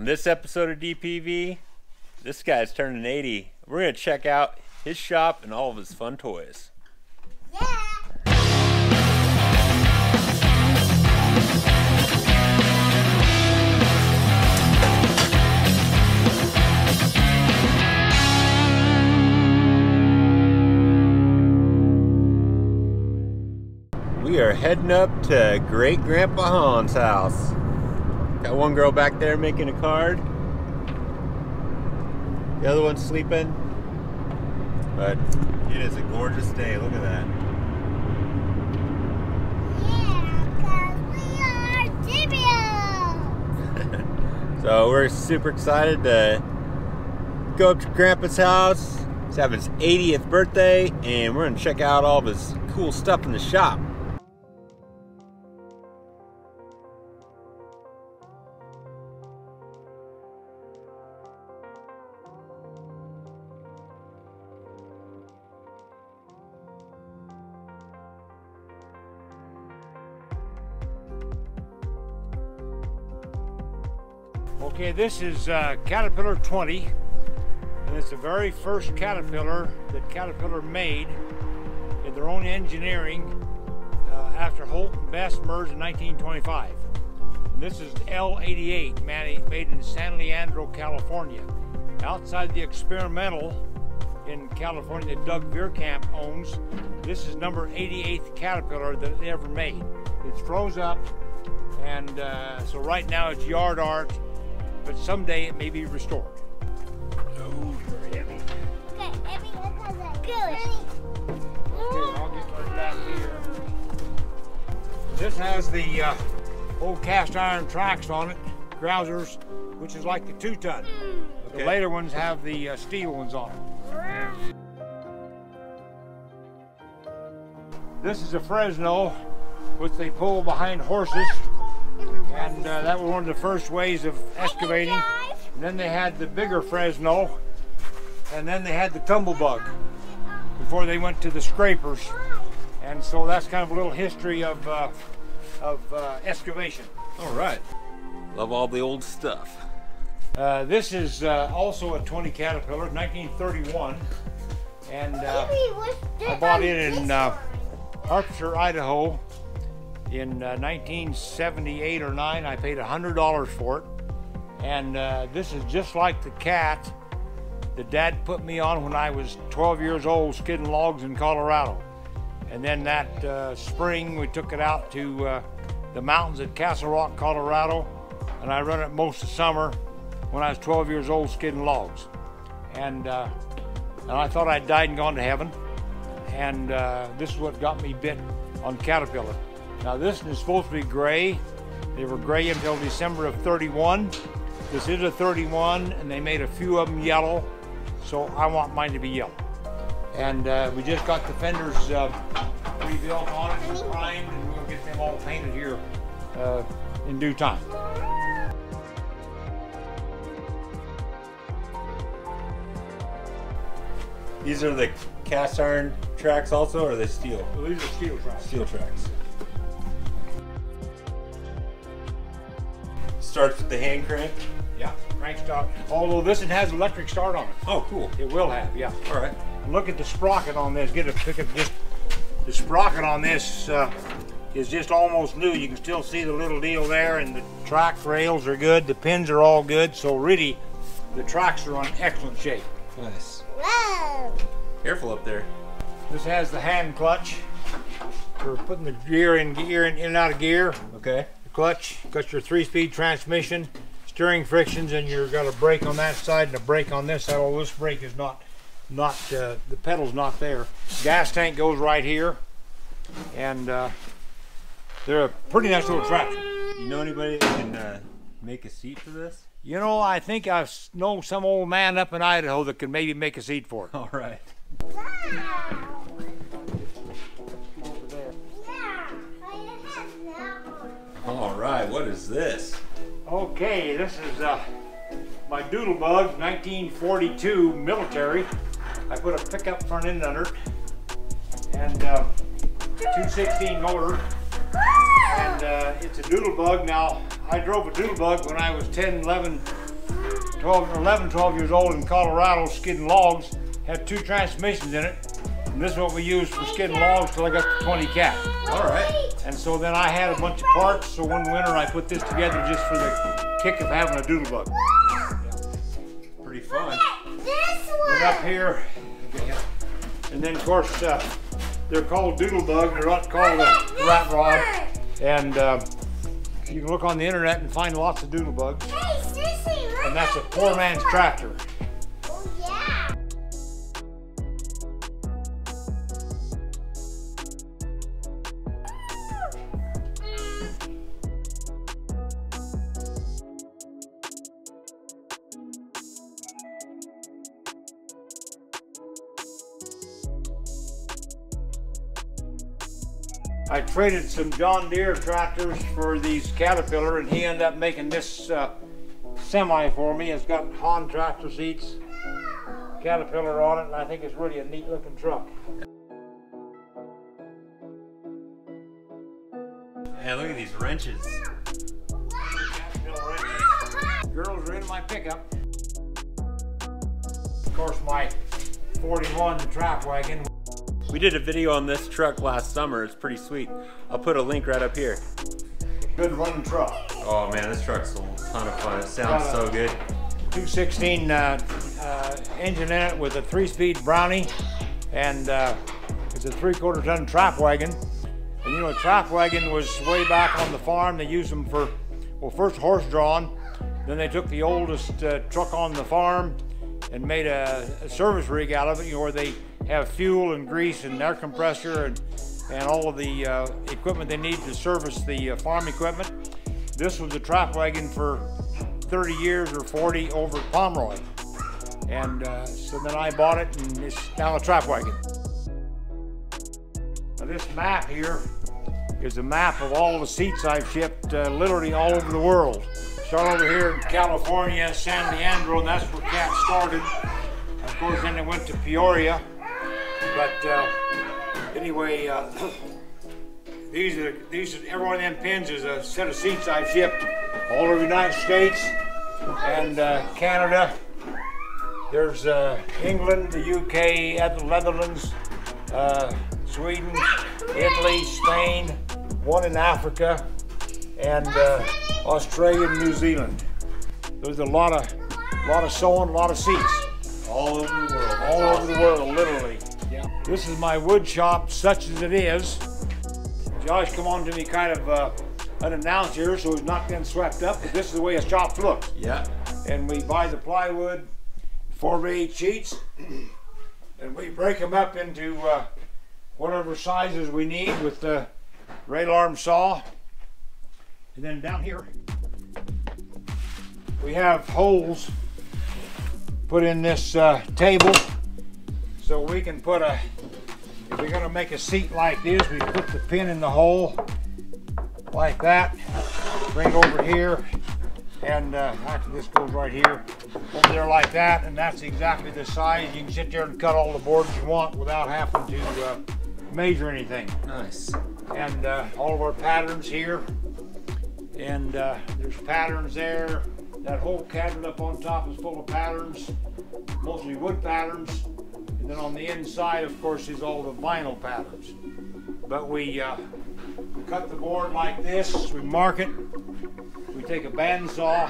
this episode of DPV, this guy's turning 80. We're going to check out his shop and all of his fun toys. We are heading up to Great Grandpa Han's house. Got one girl back there making a card. The other one's sleeping. But it is a gorgeous day. Look at that. Yeah, because we are Jimmy. So we're super excited to go up to Grandpa's house. He's having his 80th birthday, and we're gonna check out all of his cool stuff in the shop. Okay, this is Caterpillar 20, and it's the very first Caterpillar that Caterpillar made in their own engineering after Holt and Best merged in 1925. And this is L88, made in San Leandro, California. Outside the experimental in California that Doug Veerkamp owns, this is number 88th Caterpillar that they ever made. It's froze up, and so right now it's yard art, but someday it may be restored. Oh, very heavy. Okay, heavy. Good. Okay, I'll get right back here. This has the old cast iron tracks on it, grousers, which is like the 2-ton. Okay. The later ones have the steel ones on it. This is a Fresno, which they pull behind horses. And that was one of the first ways of excavating. And then they had the bigger Fresno, and then they had the tumblebug before they went to the scrapers. And so that's kind of a little history of excavation. All right. Love all the old stuff. This is also a 20 Caterpillar, 1931. And I bought it in Harpster, Idaho. In 1978 or 9, I paid $100 for it, and this is just like the cat that Dad put me on when I was 12 years old skidding logs in Colorado. And then that spring we took it out to the mountains at Castle Rock, Colorado, and I run it most of summer when I was 12 years old skidding logs. And I thought I'd died and gone to heaven, and this is what got me bit on Caterpillar. Now this one is supposed to be gray. They were gray until December of 31. This is a 31, and they made a few of them yellow, so I want mine to be yellow. And we just got the fenders rebuilt on it and primed, and we'll get them all painted here in due time. These are the cast iron tracks also, or are they steel? So these are steel tracks. Steel tracks. Starts with the hand crank. Yeah, crank start. Although this one has electric start on it. Oh, cool. It will have, yeah. All right. Look at the sprocket on this. Get a pick of just the sprocket on this is just almost new. You can still see the little deal there, and the track rails are good. The pins are all good. So really, the tracks are on excellent shape. Nice. Whoa. Careful up there. This has the hand clutch for putting the gear in and out of gear. Okay. Clutch, got your 3-speed transmission, steering frictions, and you've got a brake on that side and a brake on this side. Although this brake is not the pedal's not there. Gas tank goes right here, and they're a pretty nice little tractor. You know anybody that can make a seat for this? You know, I think I know some old man up in Idaho that could maybe make a seat for it. All right. Wow. All right, what is this? Okay, this is my Doodlebug 1942 military. I put a pickup front end under it, and 216 motor, and it's a Doodlebug. Now, I drove a Doodlebug when I was 10, 11, 11, 12 years old in Colorado skidding logs. Had 2 transmissions in it. And this is what we used for skidding logs till I got the 20 cat. All right. And so then I had a bunch of parts, so one winter I put this together just for the kick of having a doodle bug. Pretty fun. This Went one. up here, and then of course they're called doodle bug. They're not called a rat rod. And you can look on the internet and find lots of doodle bugs. Hey, Sissy, look And that's a at poor this man's one. tractor. Oh, yeah. I traded some John Deere tractors for these Caterpillar, and he ended up making this semi for me. It's got Han tractor seats, Caterpillar on it, and I think it's really a neat looking truck. Hey, look at these wrenches. Girls are in my pickup. Of course, my 41 trap wagon. We did a video on this truck last summer. It's pretty sweet. I'll put a link right up here. Good running truck. Oh man, this truck's a ton of fun. It sounds so good. 216 engine in it with a 3-speed Brownie, and it's a 3/4 ton trap wagon. And you know, a trap wagon was way back on the farm. They used them for, well, first horse drawn, then they took the oldest truck on the farm and made a service rig out of it, you know, where they have fuel and grease and air compressor and all of the equipment they need to service the farm equipment. This was a trap wagon for 30 years or 40 over at Pomeroy. And so then I bought it, and it's now a trap wagon. Now this map here is a map of all the seats I've shipped literally all over the world. Start over here in California, San Leandro, and that's where Cat started. Of course, then it went to Peoria. But anyway, these are every one of them pins is a set of seats I've shipped all over the United States and Canada. There's England, the UK, the Netherlands, Sweden, Italy, Spain, one in Africa, and Australia and New Zealand. There's a lot of sewing, a lot of seats. All over the world. All over the world, literally. Yeah. This is my wood shop, such as it is. Josh come on to me kind of unannounced here, so he's not been swept up, but this is the way a shop looks. Yeah. And we buy the plywood, 4x8 sheets, and we break them up into whatever sizes we need with the rail arm saw. And then down here, we have holes put in this table, so we can put a, if we're gonna make a seat like this, we put the pin in the hole like that, bring it over here, and actually this goes right here, over there like that, and that's exactly the size. You can sit there and cut all the boards you want without having to measure anything. Nice. And all of our patterns here, and there's patterns there. That whole cabinet up on top is full of patterns, mostly wood patterns. And then on the inside, of course, is all the vinyl patterns. But we cut the board like this, we mark it, we take a bandsaw,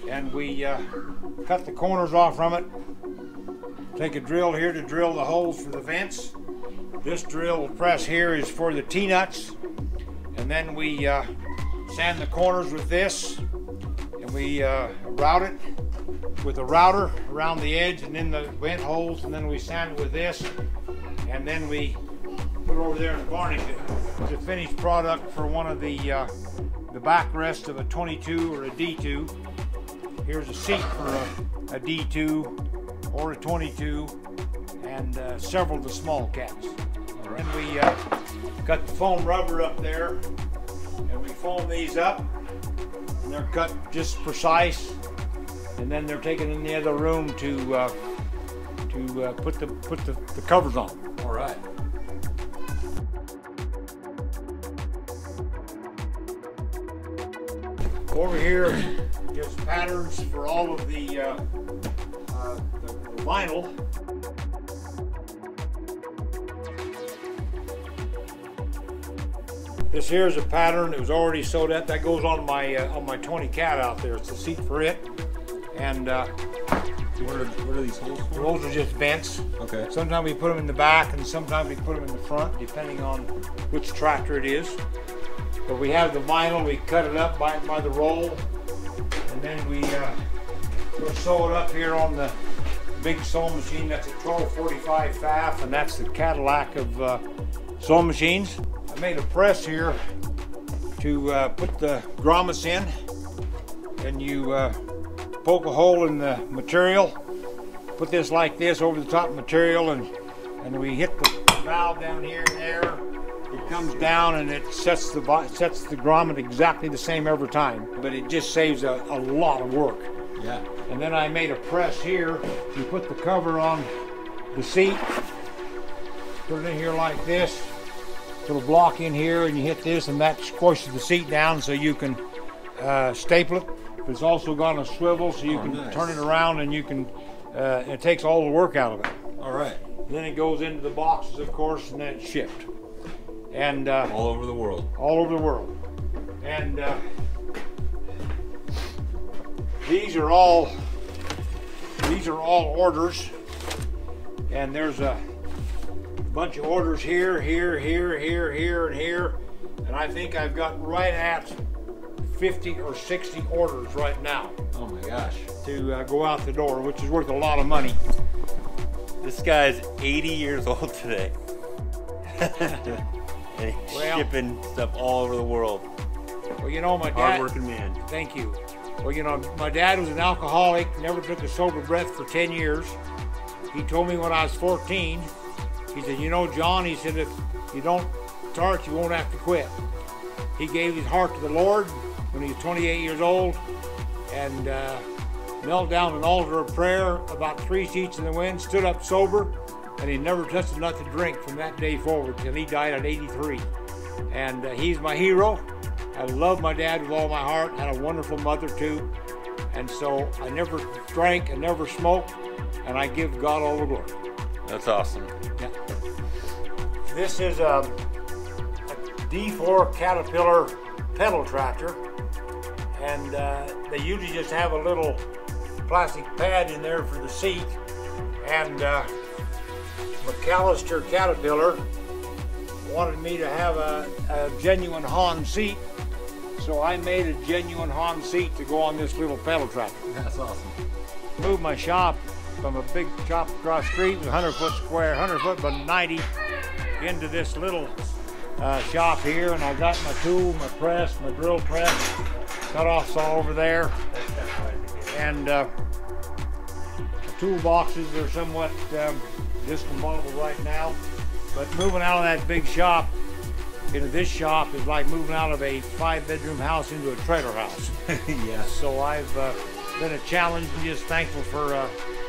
and we cut the corners off from it. Take a drill here to drill the holes for the vents. This drill press here is for the T-nuts. And then we sand the corners with this. And we route it with a router around the edge and in the vent holes, and then we sand it with this, and then we put it over there and varnish it. It's a finished product for one of the backrest of a 22 or a D2. Here's a seat for a D2 or a 22, and several of the small cats. And then we got the foam rubber up there, and we foam these up. And they're cut just precise, and then they're taken in the other room to put the covers on. All right. Over here is patterns for all of the vinyl. This here is a pattern that was already sewed up. That goes on my 20 Cat out there. It's the seat for it. And what are these holes for? those are just vents. Okay. Sometimes we put them in the back, and sometimes we put them in the front, depending on which tractor it is. But we have the vinyl. We cut it up by the roll, and then we'll sew it up here on the big sewing machine. That's a 1245 FAF, and that's the Cadillac of sewing machines. I made a press here to put the grommets in, and you poke a hole in the material, put this like this over the top of the material, and we hit the valve down here and there. It comes down and it sets the grommet exactly the same every time, but it just saves a lot of work. Yeah. And then I made a press here. You put the cover on the seat, put it in here like this, put a block in here, and you hit this, and that squishes the seat down so you can staple it. But it's also got a swivel so you can turn it around, and you can, it takes all the work out of it. All right. Then it goes into the boxes, of course, and then it's shipped. And all over the world. All over the world. And these are all orders. And there's a bunch of orders here, here, here, here, here, and here. And I think I've got right at 50 or 60 orders right now. Oh my gosh. To go out the door, which is worth a lot of money. This guy's 80 years old today. And he's shipping stuff all over the world. Well, you know, my dad... Hard-working man. Thank you. Well, you know, my dad was an alcoholic, never took a sober breath for 10 years. He told me when I was 14, he said, you know, John, he said, if you don't start, you won't have to quit. He gave his heart to the Lord when he was 28 years old, and knelt down an altar of prayer about 3 sheets in the wind, stood up sober, and he never touched enough to drink from that day forward till he died at 83. And he's my hero. I love my dad with all my heart. Had a wonderful mother too. And so I never drank and never smoked, and I give God all the glory. That's awesome. Yeah. This is a D4 Caterpillar pedal tractor, and they usually just have a little plastic pad in there for the seat. And McAllister Caterpillar wanted me to have a genuine Hahn seat, so I made a genuine Hahn seat to go on this little pedal tractor. That's awesome. Moved my shop from a big shop across the street, 100 foot square, 100 foot by 90, into this little shop here, and I got my tool, my press, my drill press, cut-off saw over there, and the toolboxes are somewhat discombobulated right now, but moving out of that big shop into this shop is like moving out of a 5-bedroom house into a trailer house. Yeah. So I've been a challenge, and just thankful for a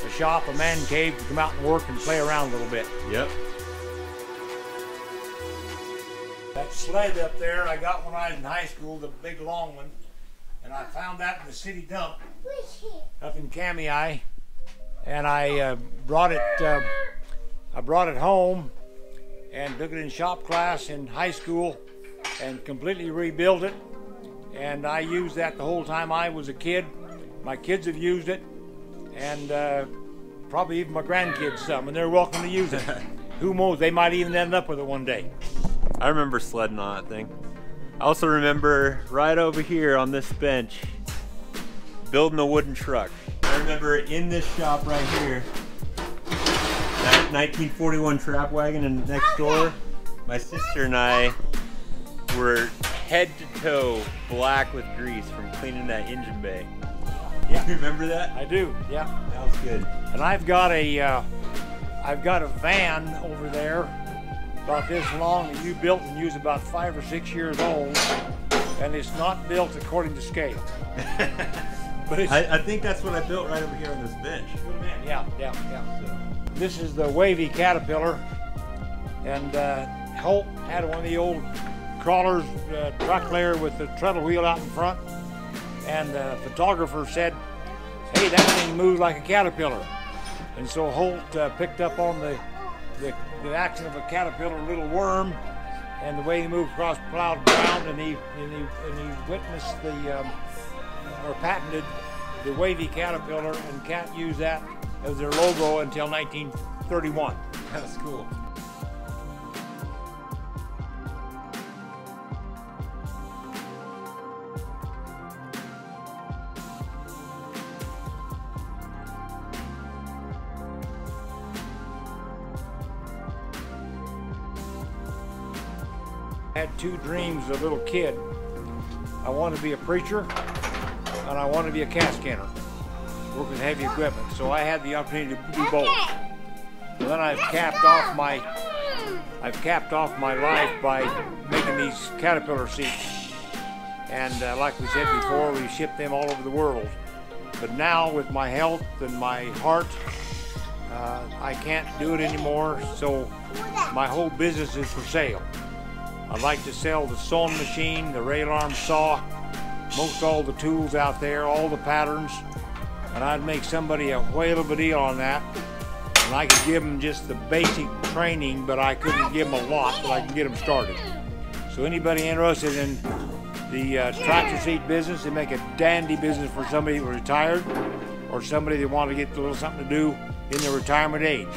shop, a man cave to come out and work and play around a little bit. Yep. That sled up there, I got when I was in high school, the big long one, and I found that in the city dump up in Kamei, and I brought it home and took it in shop class in high school and completely rebuilt it, and I used that the whole time I was a kid. My kids have used it, and probably even my grandkids some, and they're welcome to use it. Who knows, they might even end up with it one day. I remember sledding on that thing. I also remember right over here on this bench building a wooden truck. I remember in this shop right here, that 1941 trap wagon in the next door, my sister and I were head to toe black with grease from cleaning that engine bay. Yeah, you remember that? I do, yeah. That was good. And I've got a van over there about this long that you built and used about 5 or 6 years old, and it's not built according to scale. But it's, I think that's what I built right over here on this bench. Yeah. So, this is the Wavy Caterpillar, and Holt had one of the old crawlers, truck layer with the treadle wheel out in front, and the photographer said, "Hey, that thing moves like a caterpillar." And so Holt picked up on the action of a caterpillar, little worm, and the way he moved across plowed ground, and he witnessed or patented the wavy caterpillar, and Cat used that as their logo until 1931. That's cool. I had two dreams as a little kid. I wanted to be a preacher, and I wanted to be a cat scanner, work with heavy equipment. So I had the opportunity to do both. And then I've capped off my life by making these caterpillar seats. And like we said before, we ship them all over the world. But now with my health and my heart, I can't do it anymore. So my whole business is for sale. I'd like to sell the sewing machine, the rail arm saw, most all the tools out there, all the patterns, and I'd make somebody a whale of a deal on that. And I could give them just the basic training, but I couldn't give them a lot, but I can get them started. So anybody interested in the tractor seat business, they make a dandy business for somebody who's retired or somebody that want to get a little something to do in their retirement age.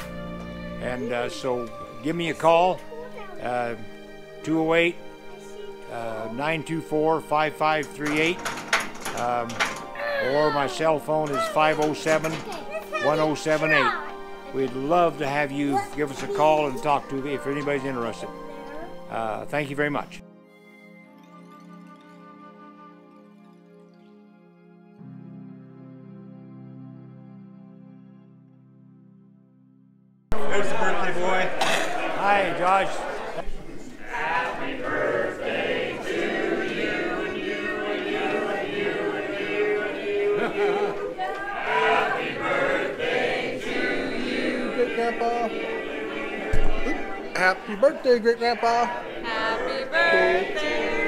And so give me a call. 208-924-5538, or my cell phone is 507-1078. We'd love to have you give us a call and talk to me if anybody's interested. Thank you very much. There's the birthday boy. Hi, Josh. Happy birthday to you and you and you and you and you and you and you. Happy birthday to you, Great Grandpa. Happy birthday, Great Grandpa. Happy birthday